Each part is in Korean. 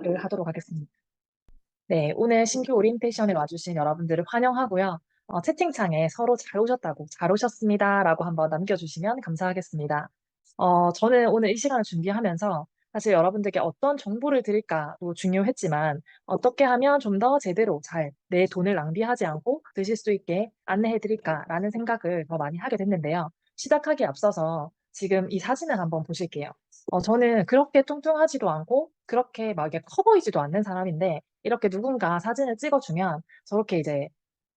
를 하도록 하겠습니다. 네, 오늘 신규 오리엔테이션에 와주신 여러분들을 환영하고요. 채팅창에 서로 잘 오셨다고, 잘 오셨습니다라고 한번 남겨주시면 감사하겠습니다. 저는 오늘 이 시간을 준비하면서 사실 여러분들께 어떤 정보를 드릴까도 중요했지만 어떻게 하면 좀 더 제대로 잘 내 돈을 낭비하지 않고 드실 수 있게 안내해 드릴까라는 생각을 더 많이 하게 됐는데요. 시작하기에 앞서서 지금 이 사진을 한번 보실게요. 저는 그렇게 뚱뚱하지도 않고 그렇게 막 이게 커 보이지도 않는 사람인데 이렇게 누군가 사진을 찍어주면 저렇게 이제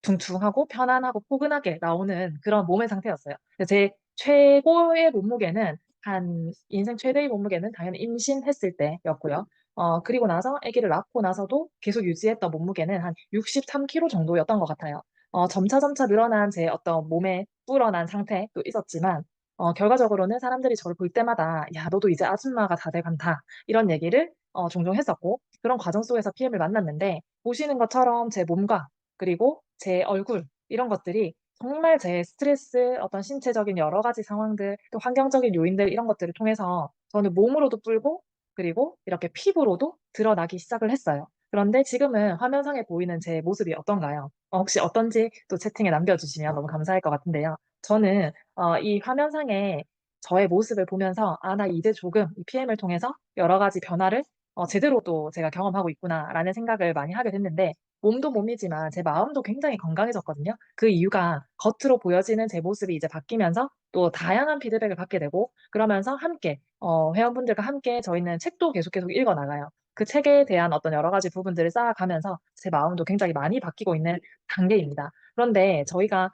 둥둥하고 편안하고 포근하게 나오는 그런 몸의 상태였어요. 제 최고의 몸무게는 인생 최대의 몸무게는 당연히 임신했을 때였고요. 그리고 나서 아기를 낳고 나서도 계속 유지했던 몸무게는 한 63kg 정도였던 것 같아요. 점차 늘어난 제 어떤 몸의 불어난 상태도 있었지만, 결과적으로는 사람들이 저를 볼 때마다, 야, 너도 이제 아줌마가 다 돼간다. 이런 얘기를 종종 했었고, 그런 과정 속에서 PM을 만났는데, 보시는 것처럼 제 몸과 그리고 제 얼굴, 이런 것들이 정말 제 스트레스, 어떤 신체적인 여러 가지 상황들, 또 환경적인 요인들, 이런 것들을 통해서 저는 몸으로도 불고, 그리고 이렇게 피부로도 드러나기 시작을 했어요. 그런데 지금은 화면상에 보이는 제 모습이 어떤가요? 혹시 어떤지 또 채팅에 남겨주시면 너무 감사할 것 같은데요. 저는 이 화면상에 저의 모습을 보면서 아, 나 이제 조금 이 PM을 통해서 여러 가지 변화를 제대로 또 제가 경험하고 있구나라는 생각을 많이 하게 됐는데 몸도 몸이지만 제 마음도 굉장히 건강해졌거든요. 그 이유가 겉으로 보여지는 제 모습이 이제 바뀌면서 또 다양한 피드백을 받게 되고 그러면서 함께 회원분들과 함께 저희는 책도 계속 읽어 나가요. 그 책에 대한 어떤 여러 가지 부분들을 쌓아가면서 제 마음도 굉장히 많이 바뀌고 있는 단계입니다. 그런데 저희가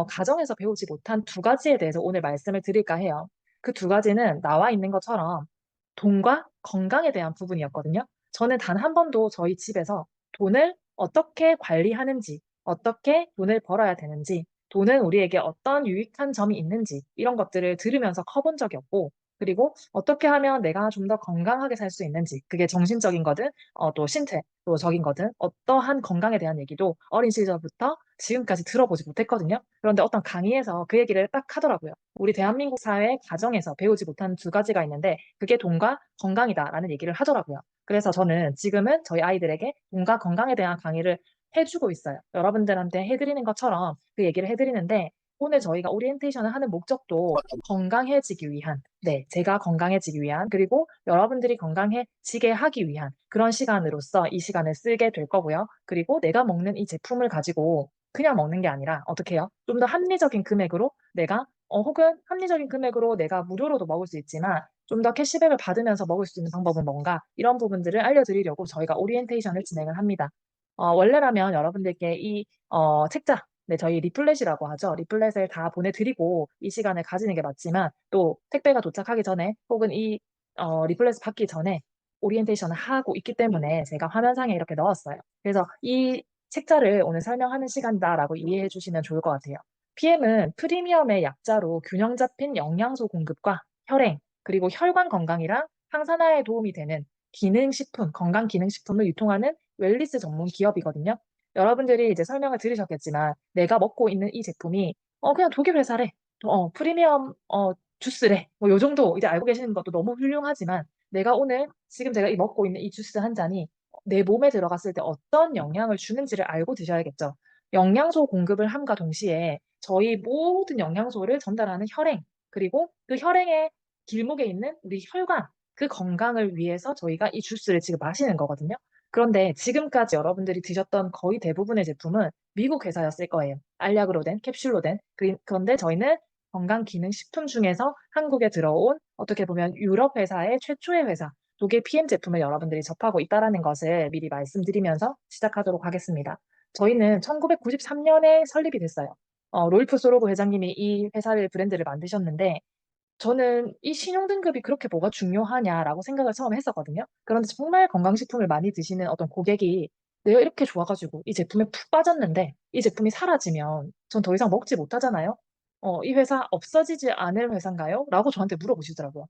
가정에서 배우지 못한 두 가지에 대해서 오늘 말씀을 드릴까 해요. 그 두 가지는 나와 있는 것처럼 돈과 건강에 대한 부분이었거든요. 저는 단 한 번도 저희 집에서 돈을 어떻게 관리하는지, 어떻게 돈을 벌어야 되는지, 돈은 우리에게 어떤 유익한 점이 있는지, 이런 것들을 들으면서 커본 적이 없고, 그리고 어떻게 하면 내가 좀 더 건강하게 살 수 있는지, 그게 정신적인 거든, 또 신체, 또 적인 거든, 어떠한 건강에 대한 얘기도 어린 시절부터 지금까지 들어보지 못했거든요. 그런데 어떤 강의에서 그 얘기를 딱 하더라고요. 우리 대한민국 사회 가정에서 배우지 못한 두 가지가 있는데, 그게 돈과 건강이다라는 얘기를 하더라고요. 그래서 저는 지금은 저희 아이들에게 돈과 건강에 대한 강의를 해주고 있어요. 여러분들한테 해드리는 것처럼 그 얘기를 해드리는데 오늘 저희가 오리엔테이션을 하는 목적도 건강해지기 위한, 네, 제가 건강해지기 위한, 그리고 여러분들이 건강해지게 하기 위한 그런 시간으로서 이 시간을 쓰게 될 거고요. 그리고 내가 먹는 이 제품을 가지고 그냥 먹는 게 아니라 어떻게 해요? 좀 더 합리적인 금액으로 내가 혹은 합리적인 금액으로 내가 무료로도 먹을 수 있지만 좀 더 캐시백을 받으면서 먹을 수 있는 방법은 뭔가 이런 부분들을 알려드리려고 저희가 오리엔테이션을 진행을 합니다. 원래라면 여러분들께 이 책자, 네, 저희 리플렛이라고 하죠. 리플렛을 다 보내드리고 이 시간을 가지는 게 맞지만 또 택배가 도착하기 전에 혹은 이 리플렛을 받기 전에 오리엔테이션을 하고 있기 때문에 제가 화면상에 이렇게 넣었어요. 그래서 이 책자를 오늘 설명하는 시간이다라고 이해해 주시면 좋을 것 같아요. PM은 프리미엄의 약자로 균형 잡힌 영양소 공급과 혈행, 그리고 혈관 건강이랑 항산화에 도움이 되는 기능식품, 건강기능식품을 유통하는 웰니스 전문 기업이거든요. 여러분들이 이제 설명을 들으셨겠지만 내가 먹고 있는 이 제품이 그냥 독일 회사래. 프리미엄 주스래. 뭐 요 정도 이제 알고 계시는 것도 너무 훌륭하지만 내가 오늘 지금 제가 이 먹고 있는 이 주스 한 잔이 내 몸에 들어갔을 때 어떤 영향을 주는지를 알고 드셔야겠죠. 영양소 공급을 함과 동시에 저희 모든 영양소를 전달하는 혈행, 그리고 그 혈행의 길목에 있는 우리 혈관, 그 건강을 위해서 저희가 이 주스를 지금 마시는 거거든요. 그런데 지금까지 여러분들이 드셨던 거의 대부분의 제품은 미국 회사였을 거예요. 알약으로 된, 캡슐로 된. 그런데 저희는 건강기능식품 중에서 한국에 들어온 어떻게 보면 유럽 회사의 최초의 회사, 독일 PM 제품을 여러분들이 접하고 있다는 것을 미리 말씀드리면서 시작하도록 하겠습니다. 저희는 1993년에 설립이 됐어요. 롤프 소로그 회장님이 이 회사를 브랜드를 만드셨는데 저는 이 신용등급이 그렇게 뭐가 중요하냐라고 생각을 처음에 했었거든요. 그런데 정말 건강식품을 많이 드시는 어떤 고객이 내가 이렇게 좋아가지고 이 제품에 푹 빠졌는데 이 제품이 사라지면 전 더 이상 먹지 못하잖아요. 이 회사 없어지지 않을 회사인가요? 라고 저한테 물어보시더라고요.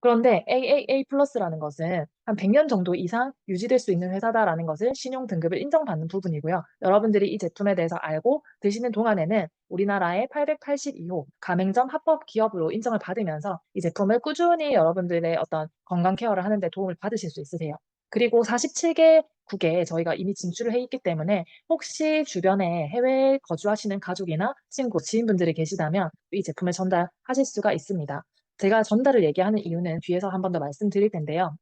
그런데 AAA 플러스라는 것은 한 100년 정도 이상 유지될 수 있는 회사다라는 것을 신용 등급을 인정받는 부분이고요. 여러분들이 이 제품에 대해서 알고 드시는 동안에는 우리나라의 882호 가맹점 합법 기업으로 인정을 받으면서 이 제품을 꾸준히 여러분들의 어떤 건강 케어를 하는 데 도움을 받으실 수 있으세요. 그리고 47개국에 저희가 이미 진출을 해 있기 때문에 혹시 주변에 해외에 거주하시는 가족이나 친구, 지인분들이 계시다면 이 제품을 전달하실 수가 있습니다. 제가 전달을 얘기하는 이유는 뒤에서 한 번 더 말씀드릴 텐데요.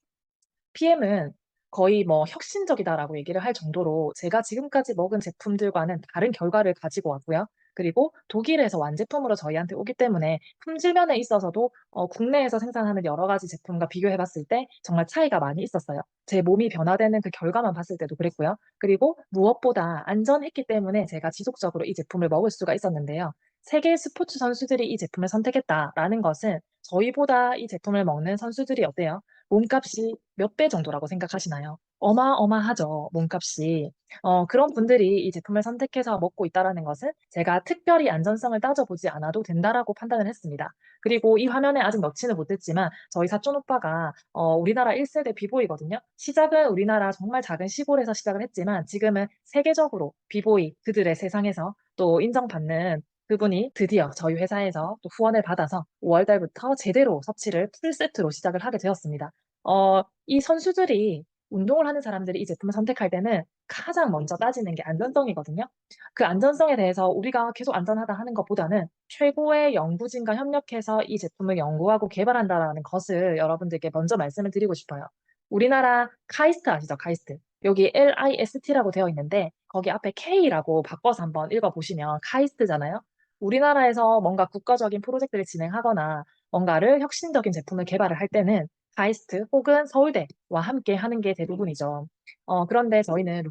PM은 거의 뭐 혁신적이다라고 얘기를 할 정도로 제가 지금까지 먹은 제품들과는 다른 결과를 가지고 왔고요. 그리고 독일에서 완제품으로 저희한테 오기 때문에 품질 면에 있어서도 국내에서 생산하는 여러 가지 제품과 비교해 봤을 때 정말 차이가 많이 있었어요. 제 몸이 변화되는 그 결과만 봤을 때도 그랬고요. 그리고 무엇보다 안전했기 때문에 제가 지속적으로 이 제품을 먹을 수가 있었는데요. 세계 스포츠 선수들이 이 제품을 선택했다라는 것은 저희보다 이 제품을 먹는 선수들이 어때요? 몸값이 몇 배 정도라고 생각하시나요? 어마어마하죠, 몸값이. 그런 분들이 이 제품을 선택해서 먹고 있다라는 것은 제가 특별히 안전성을 따져보지 않아도 된다라고 판단을 했습니다. 그리고 이 화면에 아직 넣지는 못했지만 저희 사촌 오빠가 우리나라 1세대 비보이거든요. 시작은 우리나라 정말 작은 시골에서 시작을 했지만 지금은 세계적으로 비보이 그들의 세상에서 또 인정받는 그분이 드디어 저희 회사에서 또 후원을 받아서 5월 달부터 제대로 섭취를 풀세트로 시작을 하게 되었습니다. 이 선수들이 운동을 하는 사람들이 이 제품을 선택할 때는 가장 먼저 따지는 게 안전성이거든요. 그 안전성에 대해서 우리가 계속 안전하다 하는 것보다는 최고의 연구진과 협력해서 이 제품을 연구하고 개발한다라는 것을 여러분들께 먼저 말씀을 드리고 싶어요. 우리나라 카이스트 아시죠? 카이스트. 여기 LIST라고 되어 있는데 거기 앞에 K라고 바꿔서 한번 읽어보시면 카이스트잖아요. 우리나라에서 뭔가 국가적인 프로젝트를 진행하거나 뭔가를 혁신적인 제품을 개발을 할 때는 카이스트 혹은 서울대와 함께 하는 게 대부분이죠. 그런데 저희는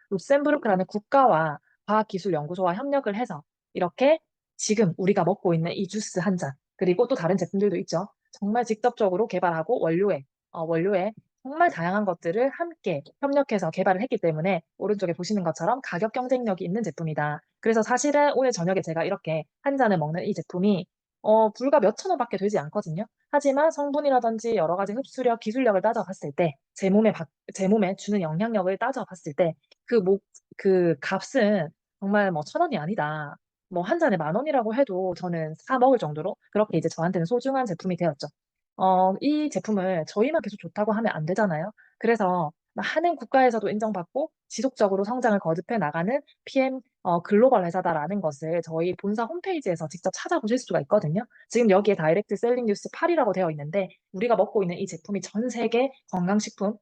룩셈부르크라는 국가와 과학기술연구소와 협력을 해서 이렇게 지금 우리가 먹고 있는 이 주스 한 잔, 그리고 또 다른 제품들도 있죠. 정말 직접적으로 개발하고 원료에 정말 다양한 것들을 함께 협력해서 개발을 했기 때문에 오른쪽에 보시는 것처럼 가격 경쟁력이 있는 제품이다. 그래서 사실은 오늘 저녁에 제가 이렇게 한 잔을 먹는 이 제품이 불과 몇천 원밖에 되지 않거든요. 하지만 성분이라든지 여러 가지 흡수력, 기술력을 따져봤을 때, 제 몸에 주는 영향력을 따져봤을 때, 그 값은 정말 뭐 천 원이 아니다. 뭐 한 잔에 만 원이라고 해도 저는 사 먹을 정도로 그렇게 이제 저한테는 소중한 제품이 되었죠. 이 제품을 저희만 계속 좋다고 하면 안 되잖아요. 그래서 많은 국가에서도 인정받고 지속적으로 성장을 거듭해 나가는 PM 글로벌 회사다라는 것을 저희 본사 홈페이지에서 직접 찾아보실 수가 있거든요. 지금 여기에 다이렉트 셀링 뉴스 8이라고 되어 있는데 우리가 먹고 있는 이 제품이 전 세계 건강식품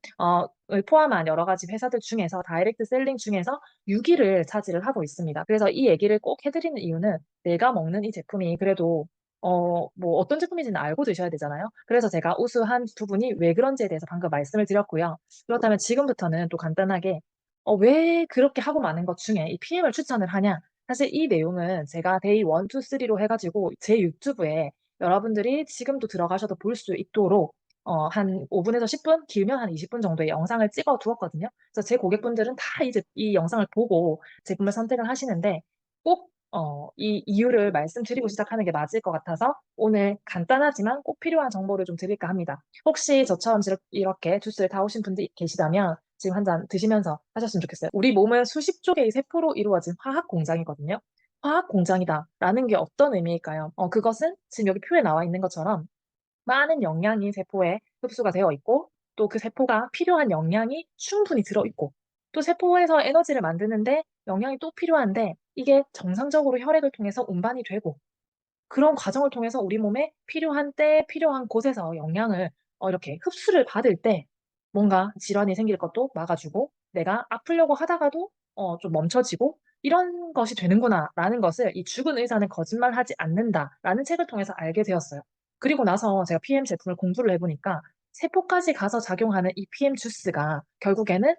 을 포함한 여러 가지 회사들 중에서 다이렉트 셀링 중에서 6위를 차지를 하고 있습니다. 그래서 이 얘기를 꼭 해드리는 이유는 내가 먹는 이 제품이 그래도 뭐 어떤 제품인지는 알고 드셔야 되잖아요. 그래서 제가 우수한 부분이 왜 그런지에 대해서 방금 말씀을 드렸고요. 그렇다면 지금부터는 또 간단하게 왜 그렇게 하고 많은 것 중에 이 PM을 추천을 하냐? 사실 이 내용은 제가 데이 1, 2, 3로 해가지고 제 유튜브에 여러분들이 지금도 들어가셔도 볼 수 있도록 한 5분에서 10분, 길면 한 20분 정도의 영상을 찍어 두었거든요. 그래서 제 고객분들은 다 이제 이 영상을 보고 제품을 선택을 하시는데 꼭 이 이유를 말씀드리고 시작하는 게 맞을 것 같아서 오늘 간단하지만 꼭 필요한 정보를 좀 드릴까 합니다. 혹시 저처럼 이렇게 주스를 다 오신 분들이 계시다면 지금 한 잔 드시면서 하셨으면 좋겠어요. 우리 몸은 수십조 개의 세포로 이루어진 화학 공장이거든요. 화학 공장이다라는 게 어떤 의미일까요? 그것은 지금 여기 표에 나와 있는 것처럼 많은 영양이 세포에 흡수가 되어 있고 또 그 세포가 필요한 영양이 충분히 들어있고 또 세포에서 에너지를 만드는데 영양이 또 필요한데 이게 정상적으로 혈액을 통해서 운반이 되고 그런 과정을 통해서 우리 몸에 필요한 때 필요한 곳에서 영양을 이렇게 흡수를 받을 때 뭔가 질환이 생길 것도 막아주고 내가 아프려고 하다가도 좀 멈춰지고 이런 것이 되는구나라는 것을 이 죽은 의사는 거짓말하지 않는다라는 책을 통해서 알게 되었어요. 그리고 나서 제가 PM 제품을 공부를 해보니까 세포까지 가서 작용하는 이 PM 주스가 결국에는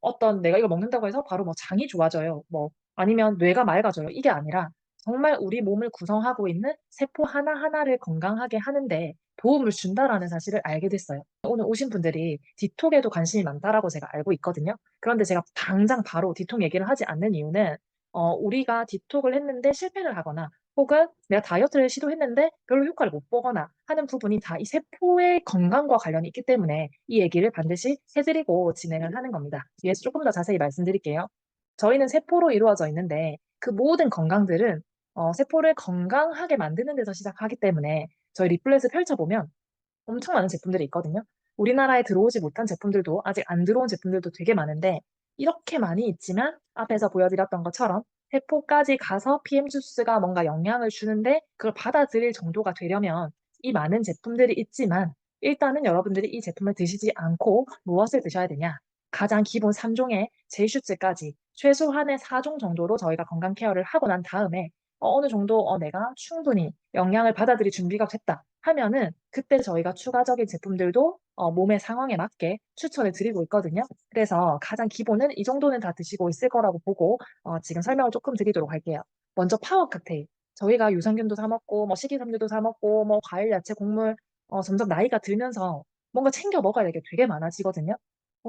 어떤 내가 이걸 먹는다고 해서 바로 뭐 장이 좋아져요. 뭐 아니면 뇌가 맑아져요. 이게 아니라 정말 우리 몸을 구성하고 있는 세포 하나하나를 건강하게 하는데 도움을 준다라는 사실을 알게 됐어요. 오늘 오신 분들이 디톡에도 관심이 많다라고 제가 알고 있거든요. 그런데 제가 당장 바로 디톡 얘기를 하지 않는 이유는 우리가 디톡을 했는데 실패를 하거나 혹은 내가 다이어트를 시도했는데 별로 효과를 못 보거나 하는 부분이 다 이 세포의 건강과 관련이 있기 때문에 이 얘기를 반드시 해드리고 진행을 하는 겁니다. 뒤에서 조금 더 자세히 말씀드릴게요. 저희는 세포로 이루어져 있는데 그 모든 건강들은 세포를 건강하게 만드는 데서 시작하기 때문에 저희 리플렛을 펼쳐보면 엄청 많은 제품들이 있거든요. 우리나라에 들어오지 못한 제품들도 아직 안 들어온 제품들도 되게 많은데 이렇게 많이 있지만 앞에서 보여드렸던 것처럼 세포까지 가서 PM 주스가 뭔가 영향을 주는데 그걸 받아들일 정도가 되려면 이 많은 제품들이 있지만 일단은 여러분들이 이 제품을 드시지 않고 무엇을 드셔야 되냐? 가장 기본 3종의 제슈츠까지 최소한의 4종 정도로 저희가 건강 케어를 하고 난 다음에 어느 정도 내가 충분히 영양을 받아들일 준비가 됐다 하면은 그때 저희가 추가적인 제품들도 몸의 상황에 맞게 추천을 드리고 있거든요. 그래서 가장 기본은 이 정도는 다 드시고 있을 거라고 보고 지금 설명을 조금 드리도록 할게요. 먼저 파워 칵테일. 저희가 유산균도 사 먹고 뭐 식이섬유도 사 먹고 뭐 과일, 야채, 곡물 점점 나이가 들면서 뭔가 챙겨 먹어야 될 게 되게 많아지거든요.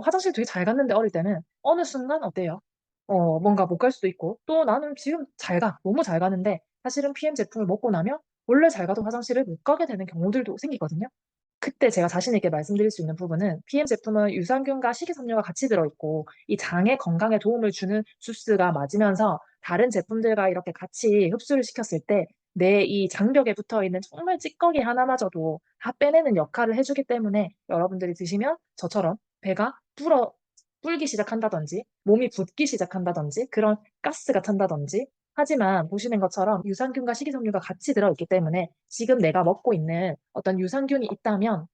화장실 되게 잘 갔는데 어릴 때는 어느 순간 어때요? 뭔가 못 갈 수도 있고 또 나는 지금 잘 가. 너무 잘 가는데 사실은 PM 제품을 먹고 나면 원래 잘 가던 화장실을 못 가게 되는 경우들도 생기거든요. 그때 제가 자신 있게 말씀드릴 수 있는 부분은 PM 제품은 유산균과 식이섬유가 같이 들어있고 이 장의 건강에 도움을 주는 주스가 맞으면서 다른 제품들과 이렇게 같이 흡수를 시켰을 때 내 이 장벽에 붙어 있는 정말 찌꺼기 하나마저도 다 빼내는 역할을 해주기 때문에 여러분들이 드시면 저처럼 배가 불기 시작한다든지 몸이 붓기 시작한다든지 그런 가스가 탄다든지 하지만 보시는 것처럼 유산균과 식이섬유가 같이 들어있기 때문에 지금 내가 먹고 있는 어떤 유산균이 있다면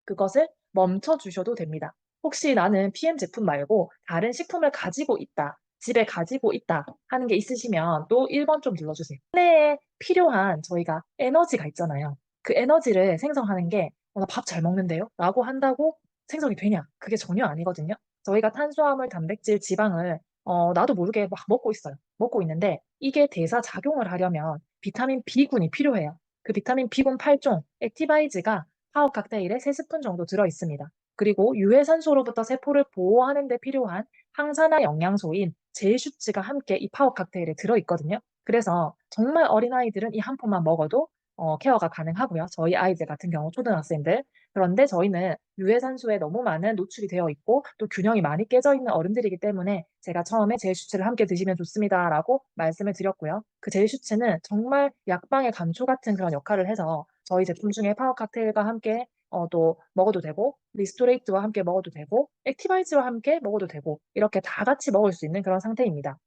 그것을 멈춰 주셔도 됩니다. 혹시 나는 PM 제품 말고 다른 식품을 가지고 있다, 집에 가지고 있다 하는 게 있으시면 또 1번 좀 눌러주세요. 에 필요한 저희가 에너지가 있잖아요. 그 에너지를 생성하는 게 나 밥 잘 먹는데요? 라고 한다고 생성이 되냐? 그게 전혀 아니거든요. 저희가 탄수화물, 단백질, 지방을 나도 모르게 막 먹고 있어요. 먹고 있는데 이게 대사 작용을 하려면 비타민 B군이 필요해요. 그 비타민 B군 8종, 액티바이즈가 파워 칵테일에 3스푼 정도 들어 있습니다. 그리고 유해산소로부터 세포를 보호하는 데 필요한 항산화 영양소인 제슈츠가 함께 이 파워 칵테일에 들어 있거든요. 그래서 정말 어린아이들은 이 한 포만 먹어도 케어가 가능하고요. 저희 아이들 같은 경우 초등학생들. 그런데 저희는 유해산소에 너무 많은 노출이 되어 있고 또 균형이 많이 깨져 있는 어른들이기 때문에 제가 처음에 제슈츠를 함께 드시면 좋습니다라고 말씀을 드렸고요. 그 제슈츠는 정말 약방의 감초 같은 그런 역할을 해서 저희 제품 중에 파워 칵테일과 함께 또 먹어도 되고 리스토레이트와 함께 먹어도 되고 액티바이즈와 함께 먹어도 되고 이렇게 다 같이 먹을 수 있는 그런 상태입니다.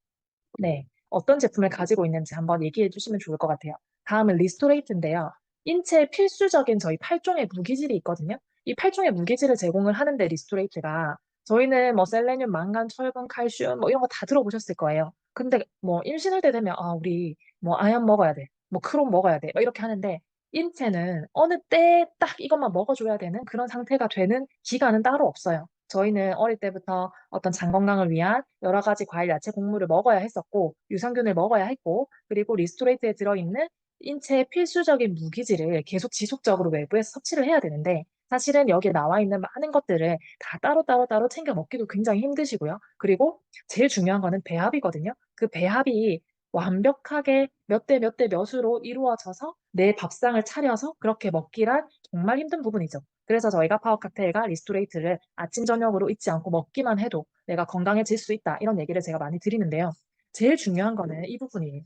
네. 어떤 제품을 가지고 있는지 한번 얘기해 주시면 좋을 것 같아요. 다음은 리스토레이트인데요. 인체에 필수적인 저희 8종의 무기질이 있거든요. 이 8종의 무기질을 제공을 하는데 리스토레이트가 저희는 뭐 셀레늄, 망간, 철분, 칼슘 뭐 이런 거 다 들어보셨을 거예요. 근데 뭐 임신할 때 되면 우리 뭐 아연 먹어야 돼. 뭐 크롬 먹어야 돼. 뭐 이렇게 하는데 인체는 어느 때에 딱 이것만 먹어줘야 되는 그런 상태가 되는 기간은 따로 없어요. 저희는 어릴 때부터 어떤 장 건강을 위한 여러 가지 과일, 야채, 곡물을 먹어야 했었고, 유산균을 먹어야 했고, 그리고 리스토레이트에 들어있는 인체의 필수적인 무기질을 계속 지속적으로 외부에서 섭취를 해야 되는데, 사실은 여기에 나와 있는 많은 것들을 다 따로 챙겨 먹기도 굉장히 힘드시고요. 그리고 제일 중요한 거는 배합이거든요. 그 배합이 완벽하게 몇 대 몇 대 몇으로 이루어져서 내 밥상을 차려서 그렇게 먹기란 정말 힘든 부분이죠. 그래서 저희가 파워 칵테일과 리스토레이트를 아침, 저녁으로 잊지 않고 먹기만 해도 내가 건강해질 수 있다. 이런 얘기를 제가 많이 드리는데요. 제일 중요한 거는 이 부분이에요.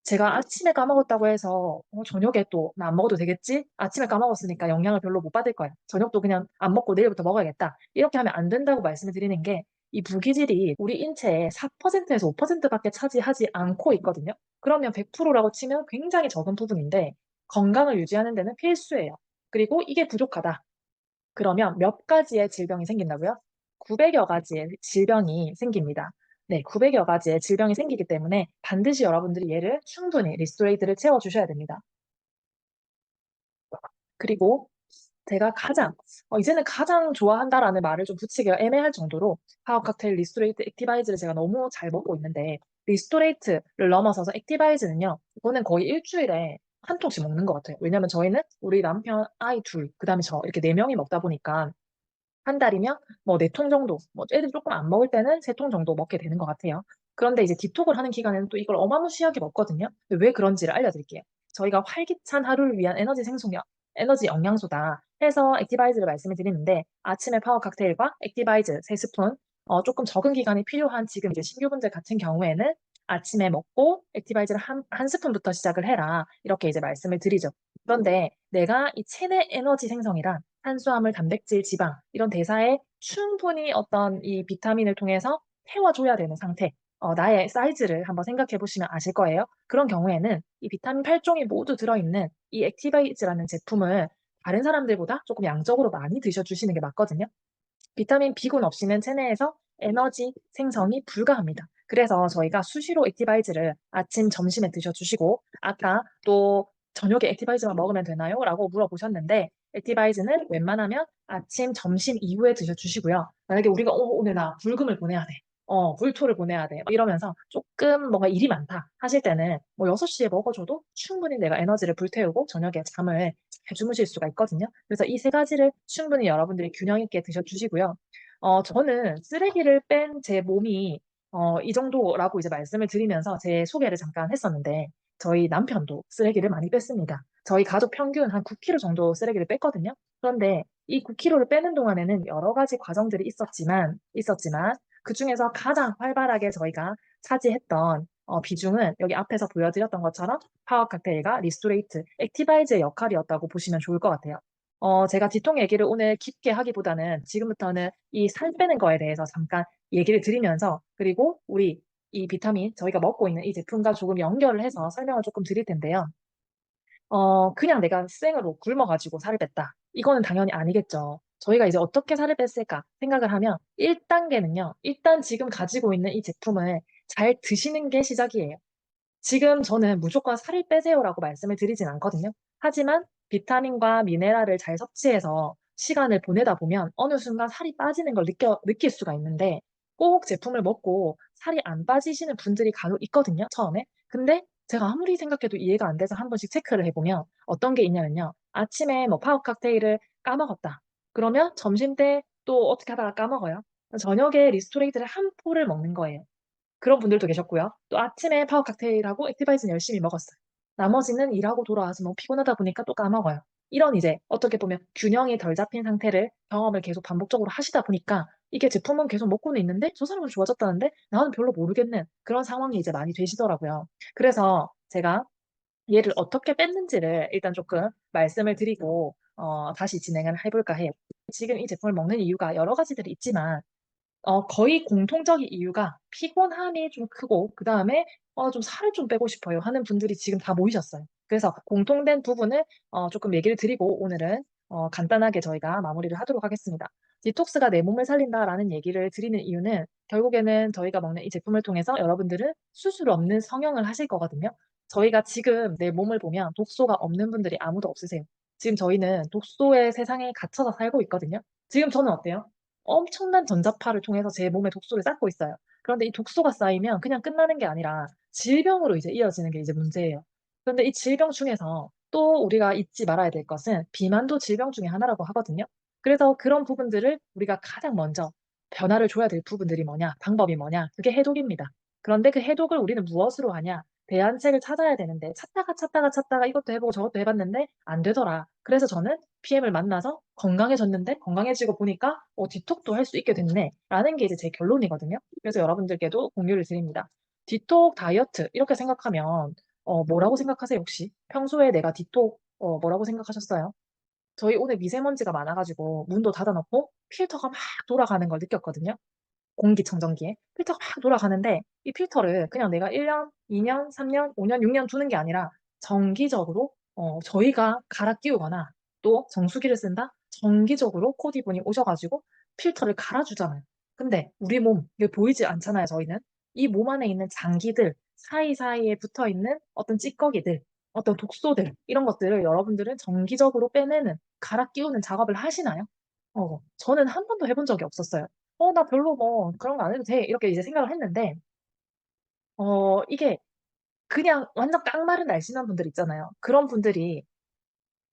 제가 아침에 까먹었다고 해서 저녁에 또 나 안 먹어도 되겠지? 아침에 까먹었으니까 영양을 별로 못 받을 거야. 저녁도 그냥 안 먹고 내일부터 먹어야겠다. 이렇게 하면 안 된다고 말씀을 드리는 게 이 무기질이 우리 인체의 4%에서 5%밖에 차지하지 않고 있거든요. 그러면 100%라고 치면 굉장히 적은 부분인데 건강을 유지하는 데는 필수예요. 그리고 이게 부족하다. 그러면 몇 가지의 질병이 생긴다고요? 900여 가지의 질병이 생깁니다. 네, 900여 가지의 질병이 생기기 때문에 반드시 여러분들이 얘를 충분히 리스토레이트를 채워주셔야 됩니다. 그리고 제가 이제는 가장 좋아한다라는 말을 좀 붙이기가 애매할 정도로 파워 칵테일 리스토레이트 액티바이즈를 제가 너무 잘 먹고 있는데 리스토레이트를 넘어서서 액티바이즈는요, 이거는 거의 일주일에 한 통씩 먹는 것 같아요. 왜냐면 저희는 우리 남편, 아이 둘, 그다음에 저 이렇게 4명이 먹다 보니까 한 달이면 뭐 4통 정도, 뭐 애들이 조금 안 먹을 때는 3통 정도 먹게 되는 것 같아요. 그런데 이제 디톡을 하는 기간에는 또 이걸 어마무시하게 먹거든요. 왜 그런지를 알려드릴게요. 저희가 활기찬 하루를 위한 에너지 생성력, 에너지 영양소다 해서 액티바이즈를 말씀을 드리는데 아침에 파워 칵테일과 액티바이즈 3스푼, 조금 적은 기간이 필요한 지금 이제 신규분들 같은 경우에는 아침에 먹고 액티바이즈를 한 스푼부터 시작을 해라. 이렇게 이제 말씀을 드리죠. 그런데 내가 이 체내 에너지 생성이란 탄수화물, 단백질, 지방 이런 대사에 충분히 어떤 이 비타민을 통해서 태워줘야 되는 상태. 나의 사이즈를 한번 생각해 보시면 아실 거예요. 그런 경우에는 이 비타민 8종이 모두 들어있는 이 액티바이즈라는 제품을 다른 사람들보다 조금 양적으로 많이 드셔주시는 게 맞거든요. 비타민 B군 없이는 체내에서 에너지 생성이 불가합니다. 그래서 저희가 수시로 액티바이즈를 아침, 점심에 드셔주시고, 아까 또 저녁에 액티바이즈만 먹으면 되나요? 라고 물어보셨는데, 액티바이즈는 웬만하면 아침, 점심 이후에 드셔주시고요. 만약에 우리가 오늘 나 불금을 보내야 돼. 불토를 보내야 돼. 이러면서 조금 뭔가 일이 많다 하실 때는 뭐 6시에 먹어줘도 충분히 내가 에너지를 불태우고 저녁에 잠을 잘 주무실 수가 있거든요. 그래서 이 세 가지를 충분히 여러분들이 균형 있게 드셔주시고요. 저는 쓰레기를 뺀 제 몸이 이 정도라고 이제 말씀을 드리면서 제 소개를 잠깐 했었는데 저희 남편도 쓰레기를 많이 뺐습니다. 저희 가족 평균 한 9kg 정도 쓰레기를 뺐거든요. 그런데 이 9kg를 빼는 동안에는 여러 가지 과정들이 있었지만 그중에서 가장 활발하게 저희가 차지했던 비중은 여기 앞에서 보여드렸던 것처럼 파워 칵테일과 리스토레이트, 액티바이즈의 역할이었다고 보시면 좋을 것 같아요. 제가 디톡 얘기를 오늘 깊게 하기보다는 지금부터는 이 살 빼는 거에 대해서 잠깐 얘기를 드리면서 그리고 우리 이 비타민 저희가 먹고 있는 이 제품과 조금 연결을 해서 설명을 조금 드릴 텐데요. 그냥 내가 생으로 굶어가지고 살을 뺐다. 이거는 당연히 아니겠죠. 저희가 이제 어떻게 살을 뺐을까 생각을 하면 1단계는요. 일단 지금 가지고 있는 이 제품을 잘 드시는 게 시작이에요. 지금 저는 무조건 살을 빼세요라고 말씀을 드리진 않거든요. 하지만 비타민과 미네랄을 잘 섭취해서 시간을 보내다 보면 어느 순간 살이 빠지는 걸 느낄 수가 있는데 꼭 제품을 먹고 살이 안 빠지시는 분들이 간혹 있거든요, 처음에. 근데 제가 아무리 생각해도 이해가 안 돼서 한 번씩 체크를 해보면 어떤 게 있냐면요. 아침에 뭐 파워 칵테일을 까먹었다. 그러면 점심 때 또 어떻게 하다가 까먹어요. 저녁에 리스토레이트를 한 포를 먹는 거예요. 그런 분들도 계셨고요. 또 아침에 파워 칵테일하고 액티바이즈는 열심히 먹었어요. 나머지는 일하고 돌아와서 너무 피곤하다 보니까 또 까먹어요. 이런 이제 어떻게 보면 균형이 덜 잡힌 상태를 경험을 계속 반복적으로 하시다 보니까 이게 제품은 계속 먹고는 있는데 저 사람은 좋아졌다는데 나는 별로 모르겠는 그런 상황이 이제 많이 되시더라고요. 그래서 제가 얘를 어떻게 뺐는지를 일단 조금 말씀을 드리고 다시 진행을 해볼까 해요. 지금 이 제품을 먹는 이유가 여러 가지들이 있지만 거의 공통적인 이유가 피곤함이 좀 크고, 그 다음에 좀 살을 좀 빼고 싶어요 하는 분들이 지금 다 모이셨어요. 그래서 공통된 부분을 조금 얘기를 드리고 오늘은 간단하게 저희가 마무리를 하도록 하겠습니다. 디톡스가 내 몸을 살린다라는 얘기를 드리는 이유는 결국에는 저희가 먹는 이 제품을 통해서 여러분들은 수술 없는 성형을 하실 거거든요. 저희가 지금 내 몸을 보면 독소가 없는 분들이 아무도 없으세요. 지금 저희는 독소의 세상에 갇혀서 살고 있거든요. 지금 저는 어때요? 엄청난 전자파를 통해서 제 몸에 독소를 쌓고 있어요. 그런데 이 독소가 쌓이면 그냥 끝나는 게 아니라 질병으로 이제 이어지는 게 이제 문제예요. 그런데 이 질병 중에서 또 우리가 잊지 말아야 될 것은 비만도 질병 중에 하나라고 하거든요. 그래서 그런 부분들을 우리가 가장 먼저 변화를 줘야 될 부분들이 뭐냐, 방법이 뭐냐, 그게 해독입니다. 그런데 그 해독을 우리는 무엇으로 하냐? 대안책을 찾아야 되는데 찾다가 이것도 해보고 저것도 해봤는데 안 되더라. 그래서 저는 PM을 만나서 건강해졌는데 건강해지고 보니까 디톡도 할 수 있게 됐네 라는 게 이제 제 결론이거든요. 그래서 여러분들께도 공유를 드립니다. 디톡 다이어트 이렇게 생각하면 뭐라고 생각하세요 혹시? 평소에 내가 디톡 뭐라고 생각하셨어요? 저희 오늘 미세먼지가 많아가지고 문도 닫아놓고 필터가 막 돌아가는 걸 느꼈거든요. 공기청정기에 필터가 막 돌아가는데 이 필터를 그냥 내가 1년, 2년, 3년, 5년, 6년 두는 게 아니라 정기적으로 저희가 갈아 끼우거나 또 정수기를 쓴다? 정기적으로 코디분이 오셔가지고 필터를 갈아주잖아요. 근데 우리 몸, 이게 보이지 않잖아요, 저희는. 이 몸 안에 있는 장기들 사이사이에 붙어 있는 어떤 찌꺼기들, 어떤 독소들, 이런 것들을 여러분들은 정기적으로 빼내는, 갈아 끼우는 작업을 하시나요? 저는 한 번도 해본 적이 없었어요. 나 별로 뭐 그런 거 안 해도 돼. 이렇게 이제 생각을 했는데, 이게 그냥 완전 깡마른 날씬한 분들 있잖아요. 그런 분들이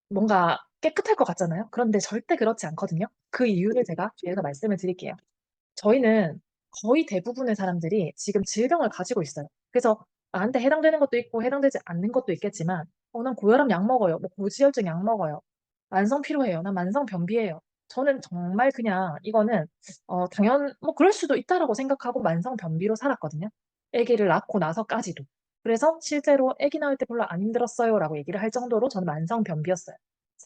뭔가 깨끗할 것 같잖아요. 그런데 절대 그렇지 않거든요. 그 이유를 제가 뒤에서 말씀을 드릴게요. 저희는 거의 대부분의 사람들이 지금 질병을 가지고 있어요. 그래서 나한테 해당되는 것도 있고 해당되지 않는 것도 있겠지만, 난 고혈압 약 먹어요. 뭐 고지혈증 약 먹어요. 만성 피로해요. 난 만성 변비예요. 저는 정말 그냥 이거는 뭐 그럴 수도 있다라고 생각하고 만성 변비로 살았거든요. 아기를 낳고 나서까지도. 그래서 실제로 아기 낳을 때 별로 안 힘들었어요라고 얘기를 할 정도로 저는 만성 변비였어요.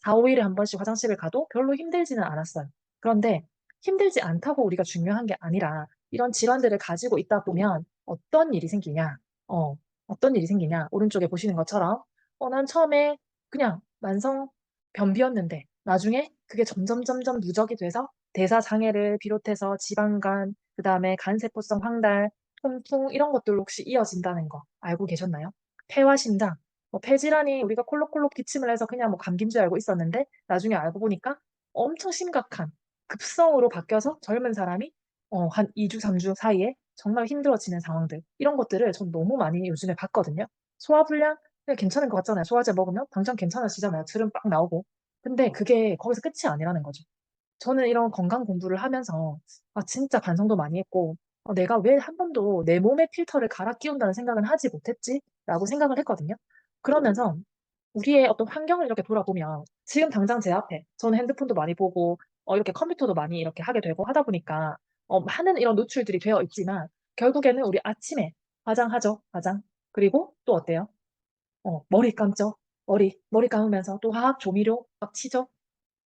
4, 5일에 한 번씩 화장실을 가도 별로 힘들지는 않았어요. 그런데 힘들지 않다고 우리가 중요한 게 아니라 이런 질환들을 가지고 있다 보면 어떤 일이 생기냐? 어, 어떤 일이 생기냐? 오른쪽에 보시는 것처럼 난 처음에 그냥 만성 변비였는데 나중에 그게 점점 누적이 돼서 대사 장애를 비롯해서 지방간, 그다음에 간세포성 황달, 통풍 이런 것들로 혹시 이어진다는 거 알고 계셨나요? 폐와 심장, 뭐 폐질환이 우리가 콜록콜록 기침을 해서 그냥 뭐 감기인 줄 알고 있었는데 나중에 알고 보니까 엄청 심각한 급성으로 바뀌어서 젊은 사람이 한 2주, 3주 사이에 정말 힘들어지는 상황들 이런 것들을 전 너무 많이 요즘에 봤거든요. 소화불량 그냥 괜찮은 것 같잖아요. 소화제 먹으면 당장 괜찮아지잖아요. 트름 빡 나오고. 근데 그게 거기서 끝이 아니라는 거죠. 저는 이런 건강 공부를 하면서 진짜 반성도 많이 했고 내가 왜 한 번도 내 몸의 필터를 갈아 끼운다는 생각은 하지 못했지? 라고 생각을 했거든요. 그러면서 우리의 어떤 환경을 이렇게 돌아보면 지금 당장 제 앞에 저는 핸드폰도 많이 보고 이렇게 컴퓨터도 많이 이렇게 하게 되고 하다 보니까 많은 이런 노출들이 되어 있지만 결국에는 우리 아침에 화장하죠, 화장. 그리고 또 어때요? 머리 감죠. 머리 감으면서 또 화학 조미료 막 치죠.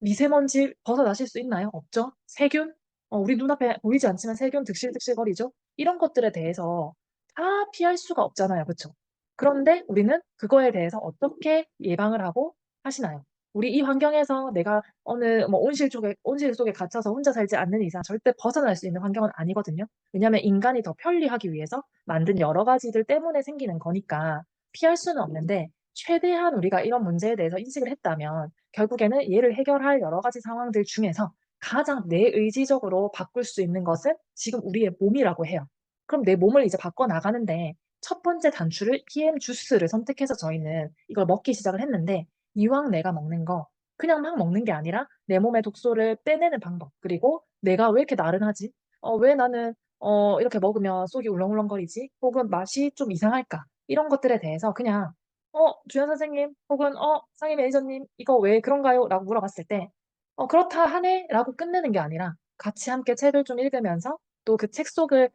미세먼지 벗어나실 수 있나요? 없죠? 세균? 우리 눈앞에 보이지 않지만 세균 득실득실거리죠? 이런 것들에 대해서 다 피할 수가 없잖아요. 그쵸? 그런데 우리는 그거에 대해서 어떻게 예방을 하고 하시나요? 우리 이 환경에서 내가 어느 뭐 온실 속에 갇혀서 혼자 살지 않는 이상 절대 벗어날 수 있는 환경은 아니거든요. 왜냐하면 인간이 더 편리하기 위해서 만든 여러 가지들 때문에 생기는 거니까 피할 수는 없는데 최대한 우리가 이런 문제에 대해서 인식을 했다면 결국에는 얘를 해결할 여러 가지 상황들 중에서 가장 내의지적으로 바꿀 수 있는 것은 지금 우리의 몸이라고 해요. 그럼 내 몸을 이제 바꿔 나가는데 첫 번째 단추를 PM 주스를 선택해서 저희는 이걸 먹기 시작을 했는데 이왕 내가 먹는 거 그냥 막 먹는 게 아니라 내 몸의 독소를 빼내는 방법 그리고 내가 왜 이렇게 나른하지? 왜 나는 이렇게 먹으면 속이 울렁울렁거리지? 혹은 맛이 좀 이상할까? 이런 것들에 대해서 그냥 주연 선생님, 혹은 상임 매니저님, 이거 왜 그런가요? 라고 물어봤을 때, 그렇다 하네? 라고 끝내는 게 아니라 같이 함께 책을 좀 읽으면서 또 그 책 속의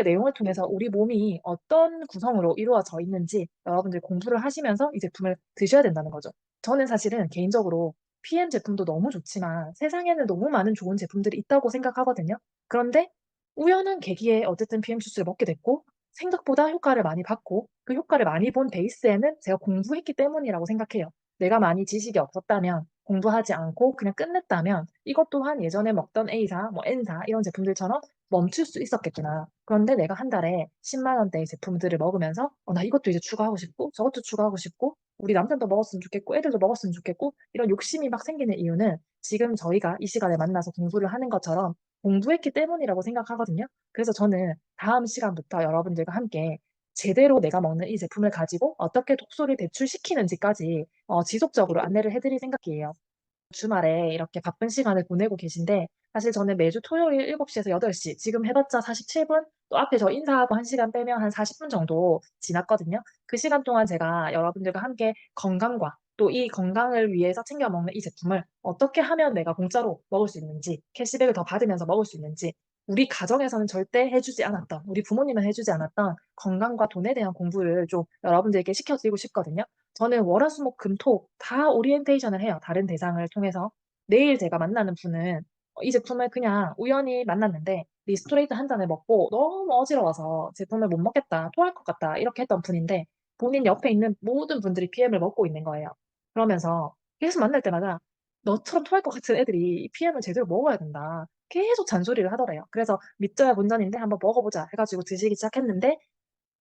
내용을 통해서 우리 몸이 어떤 구성으로 이루어져 있는지 여러분들 공부를 하시면서 이 제품을 드셔야 된다는 거죠. 저는 사실은 개인적으로 PM 제품도 너무 좋지만 세상에는 너무 많은 좋은 제품들이 있다고 생각하거든요. 그런데 우연한 계기에 어쨌든 PM 주스를 먹게 됐고 생각보다 효과를 많이 봤고 그 효과를 많이 본 베이스에는 제가 공부했기 때문이라고 생각해요. 내가 많이 지식이 없었다면 공부하지 않고 그냥 끝냈다면 이것 또한 예전에 먹던 A사, 뭐 N사 이런 제품들처럼 멈출 수 있었겠구나. 그런데 내가 한 달에 10만 원대의 제품들을 먹으면서 나 이것도 이제 추가하고 싶고 저것도 추가하고 싶고 우리 남편도 먹었으면 좋겠고 애들도 먹었으면 좋겠고 이런 욕심이 막 생기는 이유는 지금 저희가 이 시간에 만나서 공부를 하는 것처럼 공부했기 때문이라고 생각하거든요. 그래서 저는 다음 시간부터 여러분들과 함께 제대로 내가 먹는 이 제품을 가지고 어떻게 독소를 배출시키는지까지 지속적으로 안내를 해드릴 생각이에요. 주말에 이렇게 바쁜 시간을 보내고 계신데 사실 저는 매주 토요일 7시에서 8시 지금 해봤자 47분 또 앞에 저 인사하고 1시간 빼면 한 40분 정도 지났거든요. 그 시간 동안 제가 여러분들과 함께 건강과 또 이 건강을 위해서 챙겨 먹는 이 제품을 어떻게 하면 내가 공짜로 먹을 수 있는지 캐시백을 더 받으면서 먹을 수 있는지 우리 가정에서는 절대 해주지 않았던 우리 부모님은 해주지 않았던 건강과 돈에 대한 공부를 좀 여러분들께 시켜드리고 싶거든요. 저는 월화수목금토 다 오리엔테이션을 해요. 다른 대상을 통해서. 내일 제가 만나는 분은 이 제품을 그냥 우연히 만났는데 리스토레이트 한 잔을 먹고 너무 어지러워서 제품을 못 먹겠다, 토할 것 같다 이렇게 했던 분인데 본인 옆에 있는 모든 분들이 PM을 먹고 있는 거예요. 그러면서 계속 만날 때마다 너처럼 토할 것 같은 애들이 이 PM을 제대로 먹어야 된다. 계속 잔소리를 하더래요. 그래서 믿져야 본전인데 한번 먹어보자 해가지고 드시기 시작했는데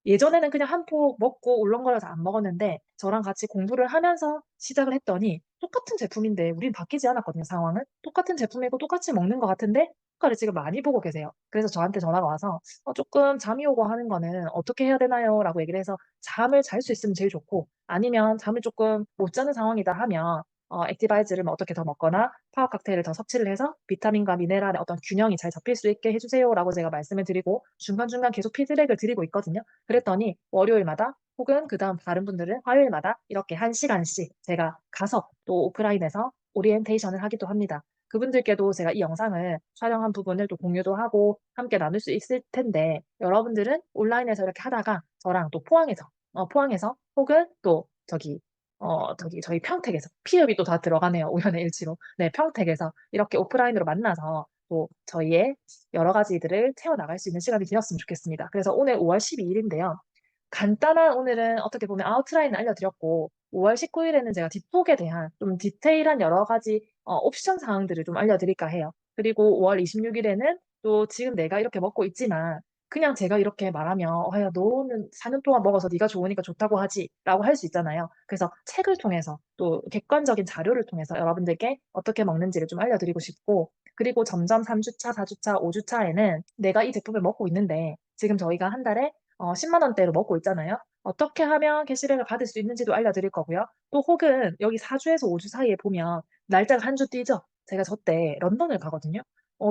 예전에는 그냥 한 포 먹고 울렁거려서 안 먹었는데 저랑 같이 공부를 하면서 시작을 했더니 똑같은 제품인데 우린 바뀌지 않았거든요, 상황은. 똑같은 제품이고 똑같이 먹는 것 같은데 효과를 지금 많이 보고 계세요. 그래서 저한테 전화가 와서 조금 잠이 오고 하는 거는 어떻게 해야 되나요? 라고 얘기를 해서 잠을 잘 수 있으면 제일 좋고 아니면 잠을 조금 못 자는 상황이다 하면 액티바이즈를 뭐 어떻게 더 먹거나 파워 칵테일을 더 섭취를 해서 비타민과 미네랄의 어떤 균형이 잘 잡힐 수 있게 해주세요라고 제가 말씀을 드리고 중간중간 계속 피드백을 드리고 있거든요. 그랬더니 월요일마다 혹은 그다음 다른 분들은 화요일마다 이렇게 1시간씩 제가 가서 또 오프라인에서 오리엔테이션을 하기도 합니다. 그분들께도 제가 이 영상을 촬영한 부분을 또 공유도 하고 함께 나눌 수 있을 텐데 여러분들은 온라인에서 이렇게 하다가 저랑 또 포항에서 혹은 또 저기 저희 평택에서 피읍이 또 다 들어가네요. 우연의 일치로. 네, 평택에서 이렇게 오프라인으로 만나서 또 저희의 여러 가지들을 채워나갈 수 있는 시간이 되었으면 좋겠습니다. 그래서 오늘 5월 12일인데요. 간단한 오늘은 어떻게 보면 아웃라인 알려드렸고 5월 19일에는 제가 뒷북에 대한 좀 디테일한 여러 가지 옵션 사항들을 좀 알려드릴까 해요. 그리고 5월 26일에는 또 지금 내가 이렇게 먹고 있지만 그냥 제가 이렇게 말하면 야, 너는 4년 동안 먹어서 네가 좋으니까 좋다고 하지 라고 할 수 있잖아요. 그래서 책을 통해서 또 객관적인 자료를 통해서 여러분들께 어떻게 먹는지를 좀 알려드리고 싶고 그리고 점점 3주차, 4주차, 5주차에는 내가 이 제품을 먹고 있는데 지금 저희가 한 달에 10만 원대로 먹고 있잖아요. 어떻게 하면 캐시백을 받을 수 있는지도 알려드릴 거고요. 또 혹은 여기 4주에서 5주 사이에 보면 날짜가 한 주 뛰죠. 제가 저 때 런던을 가거든요.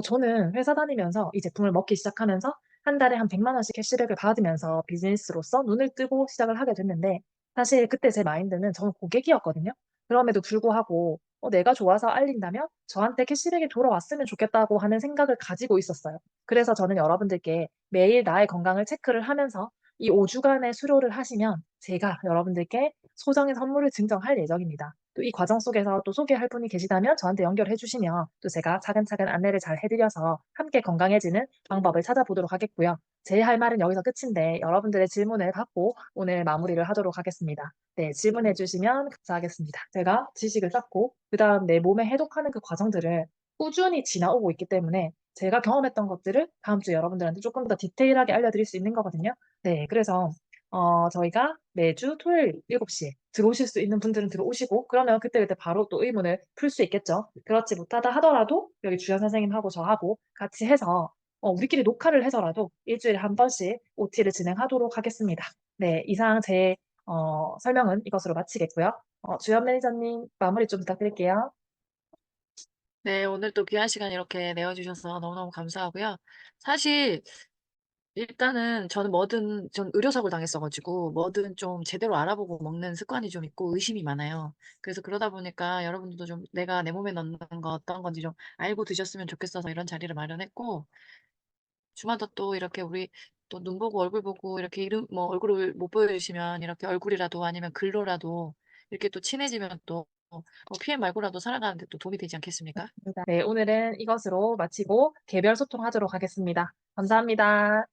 저는 회사 다니면서 이 제품을 먹기 시작하면서 한 달에 한 100만 원씩 캐시백을 받으면서 비즈니스로서 눈을 뜨고 시작을 하게 됐는데 사실 그때 제 마인드는 저는 고객이었거든요. 그럼에도 불구하고 내가 좋아서 알린다면 저한테 캐시백이 돌아왔으면 좋겠다고 하는 생각을 가지고 있었어요. 그래서 저는 여러분들께 매일 나의 건강을 체크를 하면서 이 5주간의 수료를 하시면 제가 여러분들께 소정의 선물을 증정할 예정입니다. 또 이 과정 속에서 또 소개할 분이 계시다면 저한테 연결해 주시면 또 제가 차근차근 안내를 잘 해드려서 함께 건강해지는 방법을 찾아보도록 하겠고요. 제 할 말은 여기서 끝인데 여러분들의 질문을 받고 오늘 마무리를 하도록 하겠습니다. 네, 질문해 주시면 감사하겠습니다. 제가 지식을 쌓고 그다음 내 몸에 해독하는 그 과정들을 꾸준히 지나오고 있기 때문에 제가 경험했던 것들을 다음 주에 여러분들한테 조금 더 디테일하게 알려드릴 수 있는 거거든요. 네, 그래서 저희가 매주 토요일 7시에 들어오실 수 있는 분들은 들어오시고 그러면 그때그때 바로 또 의문을 풀 수 있겠죠. 그렇지 못하다 하더라도 여기 주연 선생님하고 저하고 같이 해서 우리끼리 녹화를 해서라도 일주일에 한 번씩 OT를 진행하도록 하겠습니다. 네, 이상 제 설명은 이것으로 마치겠고요. 주연 매니저님 마무리 좀 부탁드릴게요. 네, 오늘 또 귀한 시간 이렇게 내어주셔서 너무너무 감사하고요. 사실 일단은 저는 전 의료사고를 당했어 가지고 뭐든 좀 제대로 알아보고 먹는 습관이 좀 있고 의심이 많아요. 그래서 그러다 보니까 여러분들도 좀 내가 내 몸에 넣는 거 어떤 건지 좀 알고 드셨으면 좋겠어서 이런 자리를 마련했고, 주마다 또 이렇게 우리 또 눈 보고 얼굴 보고 이렇게 이름 뭐 얼굴을 못 보여주시면 이렇게 얼굴이라도 아니면 글로라도 이렇게 또 친해지면 또 PM 말고라도 살아가는 데 또 도움이 되지 않겠습니까? 네, 오늘은 이것으로 마치고 개별 소통하도록 하겠습니다. 감사합니다.